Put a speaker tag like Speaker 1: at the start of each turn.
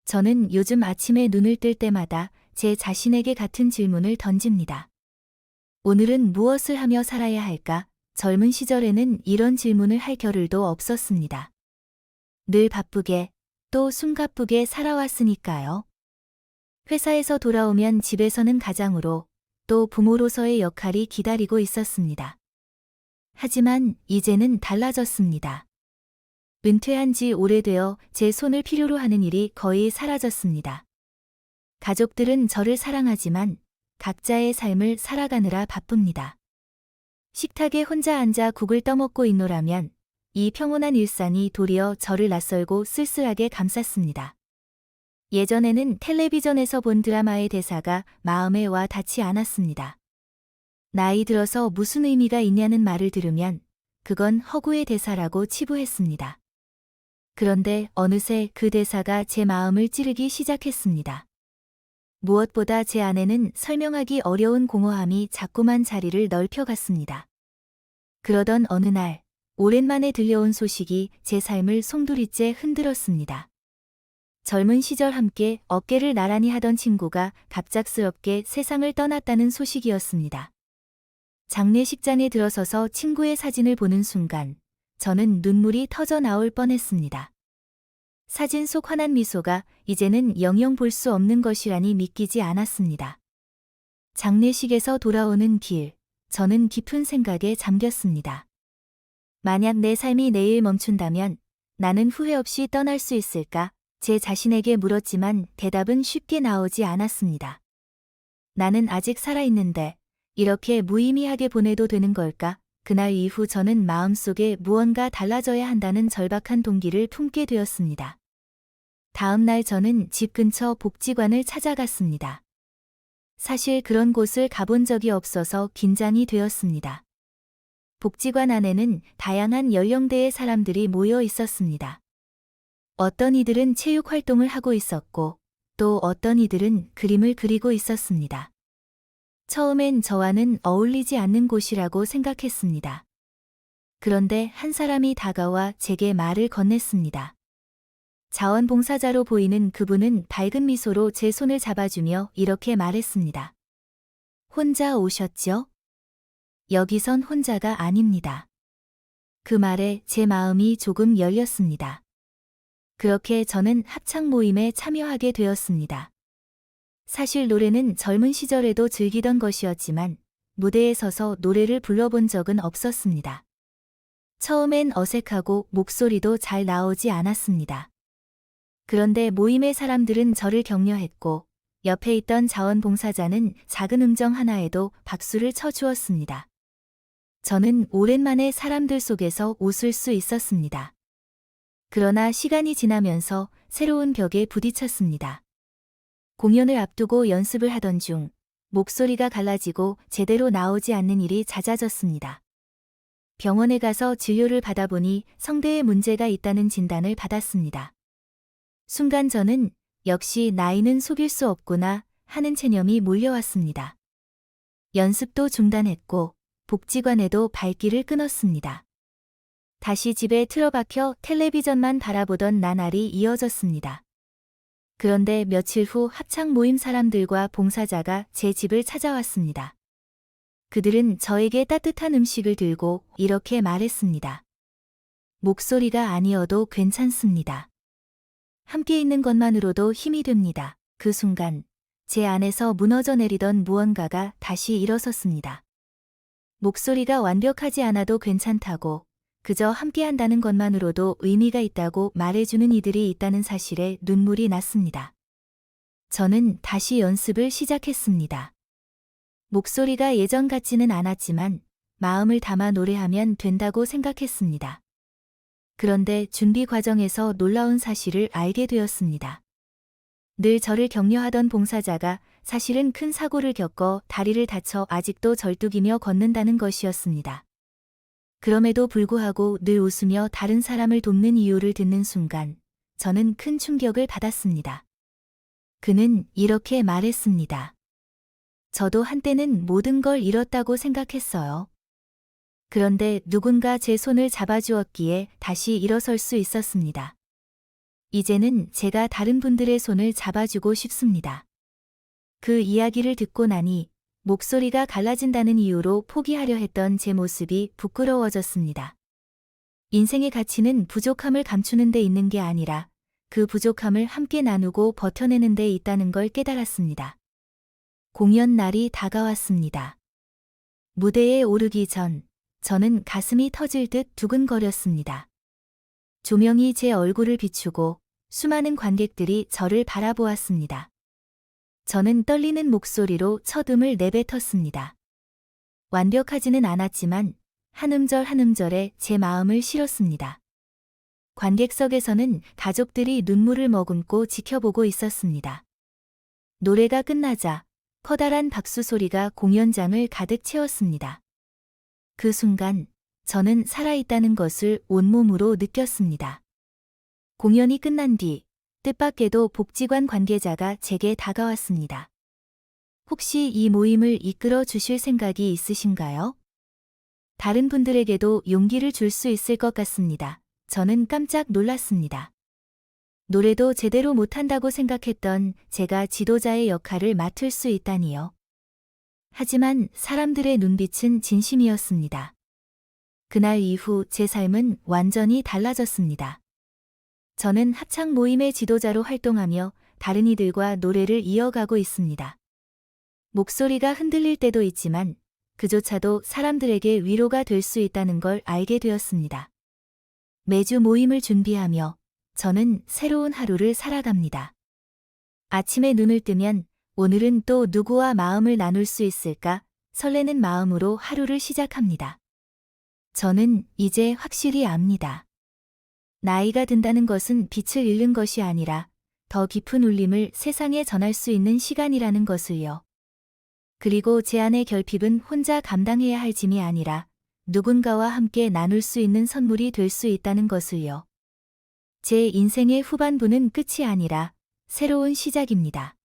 Speaker 1: 저는 요즘 아침에 눈을 뜰 때마다 제 자신에게 같은 질문을 던집니다. 오늘은 무엇을 하며 살아야 할까? 젊은 시절에는 이런 질문을 할 겨를도 없었습니다. 늘 바쁘게, 또 숨가쁘게 살아왔으니까요. 회사에서 돌아오면 집에서는 가장으로, 또 부모로서의 역할이 기다리고 있었습니다. 하지만 이제는 달라졌습니다. 은퇴한 지 오래되어 제 손을 필요로 하는 일이 거의 사라졌습니다. 가족들은 저를 사랑하지만 각자의 삶을 살아가느라 바쁩니다. 식탁에 혼자 앉아 국을 떠먹고 있노라면 이 평온한 일상이 도리어 저를 낯설고 쓸쓸하게 감쌌습니다. 예전에는 텔레비전에서 본 드라마의 대사가 마음에 와 닿지 않았습니다. 나이 들어서 무슨 의미가 있냐는 말을 들으면 그건 허구의 대사라고 치부했습니다. 그런데 어느새 그 대사가 제 마음을 찌르기 시작했습니다. 무엇보다 제 안에는 설명하기 어려운 공허함이 자꾸만 자리를 넓혀갔습니다. 그러던 어느 날, 오랜만에 들려온 소식이 제 삶을 송두리째 흔들었습니다. 젊은 시절 함께 어깨를 나란히 하던 친구가 갑작스럽게 세상을 떠났다는 소식이었습니다. 장례식장에 들어서서 친구의 사진을 보는 순간, 저는 눈물이 터져 나올 뻔했습니다. 사진 속 환한 미소가 이제는 영영 볼 수 없는 것이라니 믿기지 않았습니다. 장례식에서 돌아오는 길, 저는 깊은 생각에 잠겼습니다. 만약 내 삶이 내일 멈춘다면 나는 후회 없이 떠날 수 있을까? 제 자신에게 물었지만 대답은 쉽게 나오지 않았습니다. 나는 아직 살아있는데 이렇게 무의미하게 보내도 되는 걸까? 그날 이후 저는 마음속에 무언가 달라져야 한다는 절박한 동기를 품게 되었습니다. 다음 날 저는 집 근처 복지관을 찾아갔습니다. 사실 그런 곳을 가본 적이 없어서 긴장이 되었습니다. 복지관 안에는 다양한 연령대의 사람들이 모여 있었습니다. 어떤 이들은 체육 활동을 하고 있었고, 또 어떤 이들은 그림을 그리고 있었습니다. 처음엔 저와는 어울리지 않는 곳이라고 생각했습니다. 그런데 한 사람이 다가와 제게 말을 건넸습니다. 자원봉사자로 보이는 그분은 밝은 미소로 제 손을 잡아주며 이렇게 말했습니다. 혼자 오셨죠? 여기선 혼자가 아닙니다. 그 말에 제 마음이 조금 열렸습니다. 그렇게 저는 합창 모임에 참여하게 되었습니다. 사실 노래는 젊은 시절에도 즐기던 것이었지만 무대에 서서 노래를 불러본 적은 없었습니다. 처음엔 어색하고 목소리도 잘 나오지 않았습니다. 그런데 모임의 사람들은 저를 격려했고 옆에 있던 자원봉사자는 작은 음정 하나에도 박수를 쳐주었습니다. 저는 오랜만에 사람들 속에서 웃을 수 있었습니다. 그러나 시간이 지나면서 새로운 벽에 부딪혔습니다. 공연을 앞두고 연습을 하던 중 목소리가 갈라지고 제대로 나오지 않는 일이 잦아졌습니다. 병원에 가서 진료를 받아보니 성대에 문제가 있다는 진단을 받았습니다. 순간 저는 역시 나이는 속일 수 없구나 하는 체념이 몰려왔습니다. 연습도 중단했고 복지관에도 발길을 끊었습니다. 다시 집에 틀어박혀 텔레비전만 바라보던 나날이 이어졌습니다. 그런데 며칠 후 합창 모임 사람들과 봉사자가 제 집을 찾아왔습니다. 그들은 저에게 따뜻한 음식을 들고 이렇게 말했습니다. 목소리가 아니어도 괜찮습니다. 함께 있는 것만으로도 힘이 됩니다. 그 순간 제 안에서 무너져 내리던 무언가가 다시 일어섰습니다. 목소리가 완벽하지 않아도 괜찮다고, 그저 함께한다는 것만으로도 의미가 있다고 말해주는 이들이 있다는 사실에 눈물이 났습니다. 저는 다시 연습을 시작했습니다. 목소리가 예전 같지는 않았지만 마음을 담아 노래하면 된다고 생각했습니다. 그런데 준비 과정에서 놀라운 사실을 알게 되었습니다. 늘 저를 격려하던 봉사자가 사실은 큰 사고를 겪어 다리를 다쳐 아직도 절뚝이며 걷는다는 것이었습니다. 그럼에도 불구하고 늘 웃으며 다른 사람을 돕는 이유를 듣는 순간 저는 큰 충격을 받았습니다. 그는 이렇게 말했습니다. 저도 한때는 모든 걸 잃었다고 생각했어요. 그런데 누군가 제 손을 잡아주었기에 다시 일어설 수 있었습니다. 이제는 제가 다른 분들의 손을 잡아주고 싶습니다. 그 이야기를 듣고 나니 목소리가 갈라진다는 이유로 포기하려 했던 제 모습이 부끄러워졌습니다. 인생의 가치는 부족함을 감추는 데 있는 게 아니라 그 부족함을 함께 나누고 버텨내는 데 있다는 걸 깨달았습니다. 공연 날이 다가왔습니다. 무대에 오르기 전 저는 가슴이 터질 듯 두근거렸습니다. 조명이 제 얼굴을 비추고 수많은 관객들이 저를 바라보았습니다. 저는 떨리는 목소리로 첫 음을 내뱉었습니다. 완벽하지는 않았지만 한 음절 한 음절에 제 마음을 실었습니다. 관객석에서는 가족들이 눈물을 머금고 지켜보고 있었습니다. 노래가 끝나자 커다란 박수 소리가 공연장을 가득 채웠습니다. 그 순간 저는 살아있다는 것을 온몸으로 느꼈습니다. 공연이 끝난 뒤 뜻밖에도 복지관 관계자가 제게 다가왔습니다. 혹시 이 모임을 이끌어 주실 생각이 있으신가요? 다른 분들에게도 용기를 줄 수 있을 것 같습니다. 저는 깜짝 놀랐습니다. 노래도 제대로 못한다고 생각했던 제가 지도자의 역할을 맡을 수 있다니요. 하지만 사람들의 눈빛은 진심이었습니다. 그날 이후 제 삶은 완전히 달라졌습니다. 저는 합창 모임의 지도자로 활동하며 다른 이들과 노래를 이어가고 있습니다. 목소리가 흔들릴 때도 있지만 그조차도 사람들에게 위로가 될 수 있다는 걸 알게 되었습니다. 매주 모임을 준비하며 저는 새로운 하루를 살아갑니다. 아침에 눈을 뜨면 오늘은 또 누구와 마음을 나눌 수 있을까 설레는 마음으로 하루를 시작합니다. 저는 이제 확실히 압니다. 나이가 든다는 것은 빛을 잃는 것이 아니라 더 깊은 울림을 세상에 전할 수 있는 시간이라는 것을요. 그리고 제 안의 결핍은 혼자 감당해야 할 짐이 아니라 누군가와 함께 나눌 수 있는 선물이 될 수 있다는 것을요. 제 인생의 후반부는 끝이 아니라 새로운 시작입니다.